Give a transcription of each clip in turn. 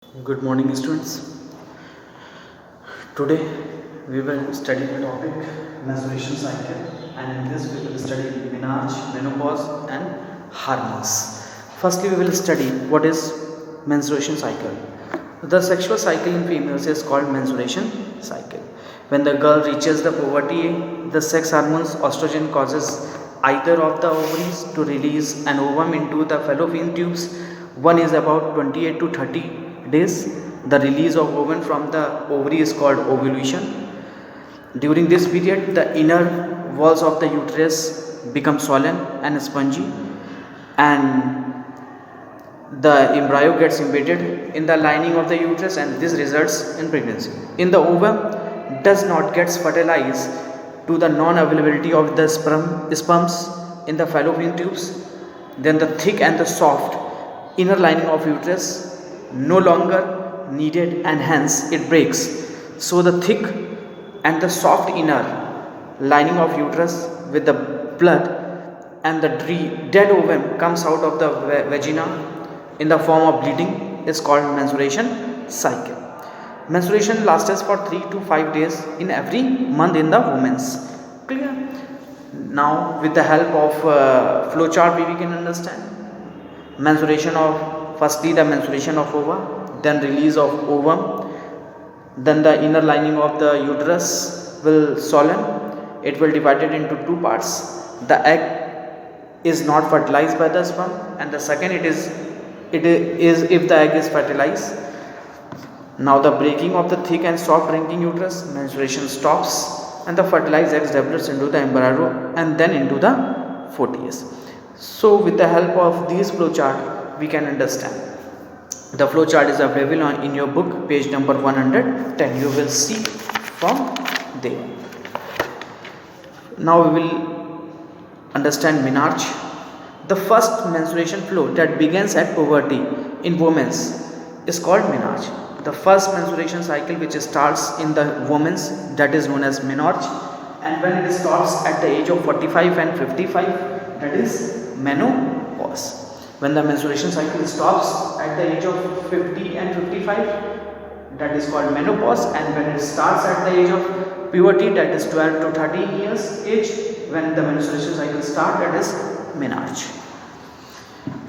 Good morning, students. Today we will study the topic menstruation cycle, and in this we will study menarche, menopause, and hormones. Firstly, we will study what is menstruation cycle. The sexual cycle in females is called menstruation cycle. When the girl reaches the puberty, the sex hormones estrogen causes either of the ovaries to release an ovum into the fallopian tubes. One is about 28 to 30 days. The release of ovum from the ovary is called ovulation. During this period, the inner walls of the uterus become swollen and spongy, and the embryo gets embedded in the lining of the uterus, and this results in pregnancy. In the ovum does not gets fertilized to the non-availability of the sperms in the fallopian tubes. Then the thick and the soft inner lining of uterus no longer needed, and hence it breaks. So the thick and the soft inner lining of uterus with the blood and the dead ovum comes out of the vagina in the form of bleeding is called menstruation cycle. Menstruation lasts for 3 to 5 days in every month in the women's. Clear? Now with the help of flow chart we can understand menstruation of, firstly the menstruation of ova, then release of ovum, then the inner lining of the uterus will swollen. It will divided into two parts. The egg is not fertilized by the sperm, and the second it is if the egg is fertilized. Now the breaking of the thick and soft drinking uterus, menstruation stops, and the fertilized eggs develops into the embryo and then into the fetus. So with the help of these flow chart we can understand. The flow chart is available in your book, page number 110. You will see from there. Now we will understand menarche. The first menstruation flow that begins at puberty in women is called menarche. The first menstruation cycle which starts in the women, that is known as menarche, and when it stops at the age of 45 and 55, that is menopause. When the menstruation cycle stops at the age of 50 and 55, that is called menopause, and when it starts at the age of puberty, that is 12 to 13 years age, when the menstruation cycle starts, that is menarche.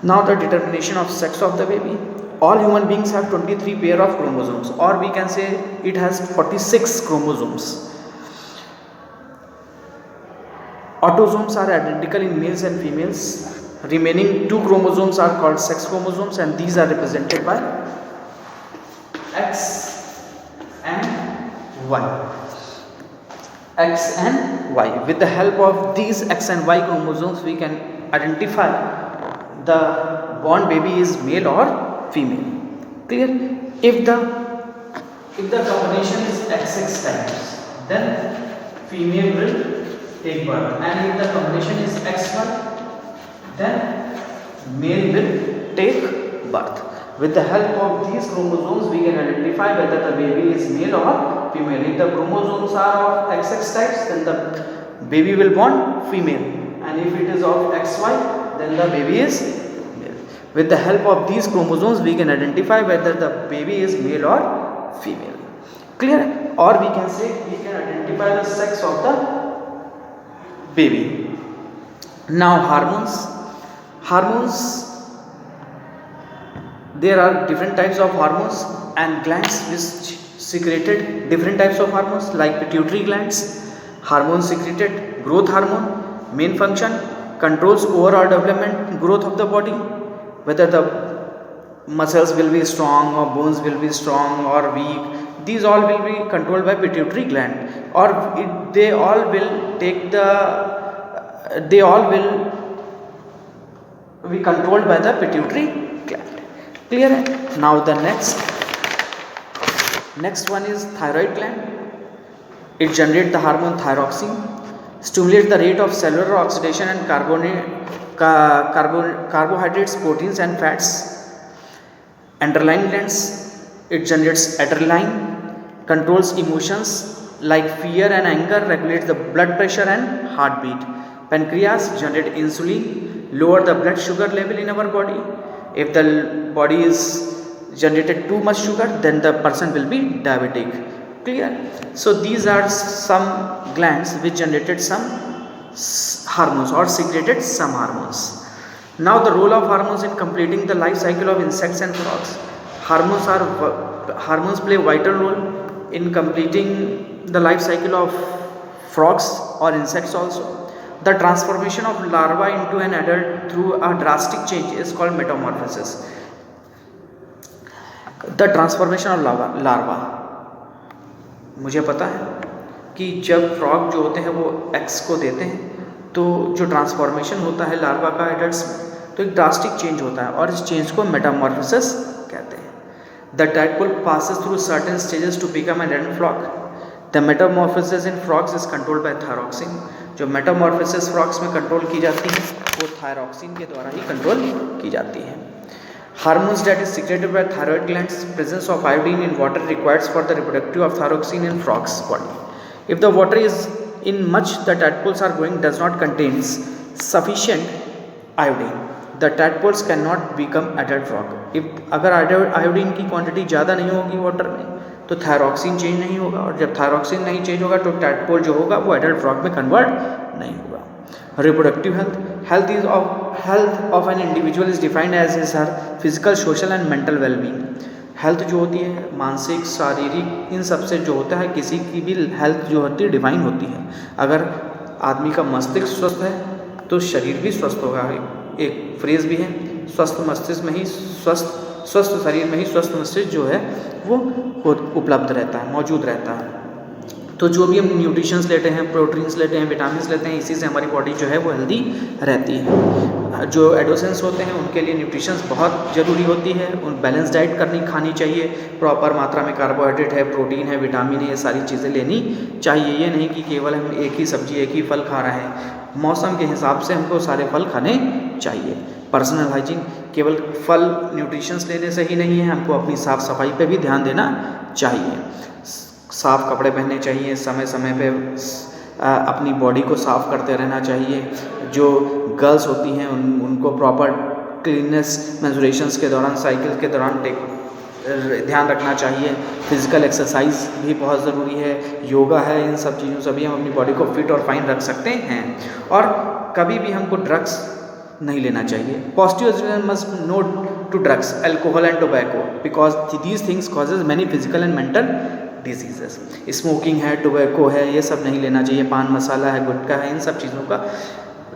Now the determination of sex of the baby. All human beings have 23 pair of chromosomes, or we can say it has 46 chromosomes. Autosomes are identical in males and females. Remaining two chromosomes are called sex chromosomes, and these are represented by X and Y. X and Y. With the help of these X and Y chromosomes, we can identify the born baby is male or female. Clear? If the combination is XX times, then female will take birth, and if the combination is XY, then male will take birth. With the help of these chromosomes we can identify whether the baby is male or female. If the chromosomes are of XX types, then the baby will born female, and if it is of XY, then the baby is male. With the help of these chromosomes we can identify whether the baby is male or female. Clear? Or we can say we can identify the sex of the baby. Now hormones, there are different types of hormones and glands which secreted different types of hormones, like pituitary glands. Hormone secreted growth hormone, main function controls overall development growth of the body, whether the muscles will be strong or bones will be strong or weak. These all will be controlled by pituitary gland, or they all will be controlled by the pituitary gland. Clear? Now the next one is thyroid gland. It generates the hormone thyroxine, stimulates the rate of cellular oxidation and carbohydrates, proteins and fats. Adrenaline glands, it generates adrenaline, controls emotions like fear and anger, regulates the blood pressure and heartbeat. Pancreas generates insulin, lower the blood sugar level in our body. If the body is generated too much sugar, then the person will be diabetic. Clear? So these are some glands which generated some hormones or secreted some hormones. Now the role of hormones in completing the life cycle of insects and frogs. Hormones play a vital role in completing the life cycle of frogs or insects also. The transformation of larva into an adult through a drastic change is called metamorphosis. The transformation of larva, मुझे पता है कि जब frog जो होते हैं वो x को देते हैं तो जो ट्रांसफॉर्मेशन होता है लार्वा का एडल्ट्स में, तो एक ड्रास्टिक चेंज होता है और इस चेंज को मेटामॉर्फोसिस कहते हैं. The tadpole passes through certain stages to become an adult frog. The metamorphosis in frogs is controlled by thyroxine. जो मेटामॉर्फोसिस फ्रॉग्स में कंट्रोल की जाती है वो थायरॉक्सिन के द्वारा ही कंट्रोल की जाती है. Hormones that is secreted by thyroid glands. Presence of iodine in water required for the reproductive of thyroxine in frog's body. If the water is in much the tadpoles are going does not contains sufficient iodine, the tadpoles cannot become adult frog. If अगर iodine की quantity ज़्यादा नहीं होगी water में तो thyroxine change नहीं होगा और जब थायरॉक्सिन नहीं चेंज होगा तो टैडपोल जो होगा वो एडल्ट फ्रॉग में कन्वर्ट नहीं होगा. Reproductive health of an individual is defined as his her physical, social and mental well-being. Health जो होती है मानसिक शारीरिक इन सब से जो होता है किसी की भी हेल्थ जो होती है डिफाइन होती है. अगर आदमी का मस्तिष्क स्वस्थ है तो शरीर भी स्वस्थ होगा. एक फ्रेज भी है, स्वस्थ मस्तिष्क में ही स्वस्थ शरीर में ही स्वस्थ मस्तिष्क जो है वो उपलब्ध रहता है, मौजूद रहता है. तो जो भी हम न्यूट्रिशंस लेते हैं, प्रोटीन्स लेते हैं, विटामिन्स लेते हैं, इसी से हमारी बॉडी जो है वो हेल्दी रहती है. जो एडोसेंस होते हैं उनके लिए न्यूट्रिशंस बहुत ज़रूरी होती है. उन बैलेंस डाइट खानी चाहिए. प्रॉपर मात्रा में कार्बोहाइड्रेट है, प्रोटीन है, विटामिन है, ये सारी चीज़ें लेनी चाहिए. ये नहीं कि केवल हम एक ही सब्जी एक ही फल खा रहे हैं. मौसम के हिसाब से हमको सारे फल खाने चाहिए. पर्सनल हाइजीन केवल फल न्यूट्रिशंस लेने से ही नहीं है, हमको अपनी साफ़ सफाई पे भी ध्यान देना चाहिए. साफ़ कपड़े पहनने चाहिए, समय समय पे अपनी बॉडी को साफ़ करते रहना चाहिए. जो गर्ल्स होती हैं उनको प्रॉपर क्लीननेस मेंस्ट्रुएशंस के दौरान, साइकिल के दौरान ध्यान रखना चाहिए. फिजिकल एक्सरसाइज भी बहुत ज़रूरी है, योगा है, इन सब चीज़ों से भी हम अपनी बॉडी को फिट और फाइन रख सकते हैं. और कभी भी हमको ड्रग्स नहीं लेना चाहिए. Positive must note to drugs, alcohol and tobacco because these things causes many physical and mental diseases. Smoking है, टोबैको है, ये सब नहीं लेना चाहिए. पान मसाला है, गुटखा है, इन सब चीज़ों का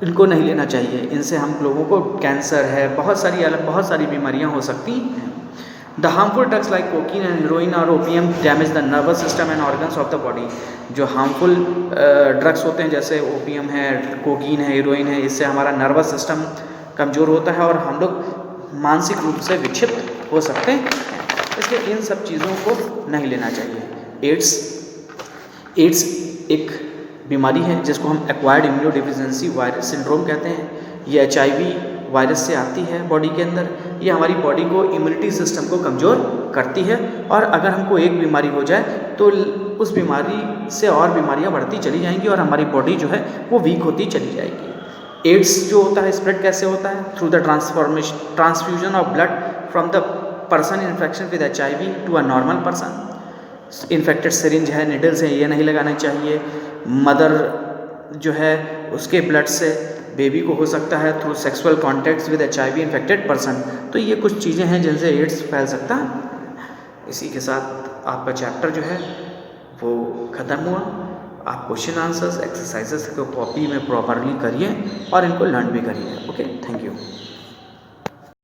इनको नहीं लेना चाहिए. इनसे हम लोगों को कैंसर है, बहुत सारी बीमारियां हो सकती हैं. The harmful drugs like cocaine and heroin और opium damage the nervous system and organs of the body. जो हार्मफुल ड्रग्स होते हैं जैसे ओपियम है, कोकीन है, हीरोइन है, इससे हमारा नर्वस सिस्टम कमज़ोर होता है और हम लोग मानसिक रूप से विक्षिप्त हो सकते हैं. इसलिए इन सब चीज़ों को नहीं लेना चाहिए. एड्स एक बीमारी है जिसको हम एक्वायर्ड इम्यूनोडेफिशिएंसी वायरस सिंड्रोम कहते हैं. ये HIV वायरस से आती है बॉडी के अंदर. ये हमारी बॉडी को इम्यूनिटी सिस्टम को कमज़ोर करती है और अगर हमको एक बीमारी हो जाए तो उस बीमारी से और बीमारियां बढ़ती चली जाएंगी और हमारी बॉडी जो है वो वीक होती चली जाएगी. एड्स जो होता है स्प्रेड कैसे होता है? Through the transfusion of blood from the person infection with HIV to a normal person. Infected syringe है, निडल्स है, ये नहीं लगाना चाहिए. मदर जो है उसके ब्लड से बेबी को हो सकता है through sexual contacts with HIV infected person. तो ये कुछ चीज़ें हैं जिनसे एड्स फैल सकता है. इसी के साथ आपका चैप्टर जो है वो ख़त्म हुआ. आप क्वेश्चन आंसर्स एक्सरसाइजेस को कॉपी में प्रॉपरली करिए और इनको लर्न भी करिए. Okay, thank you.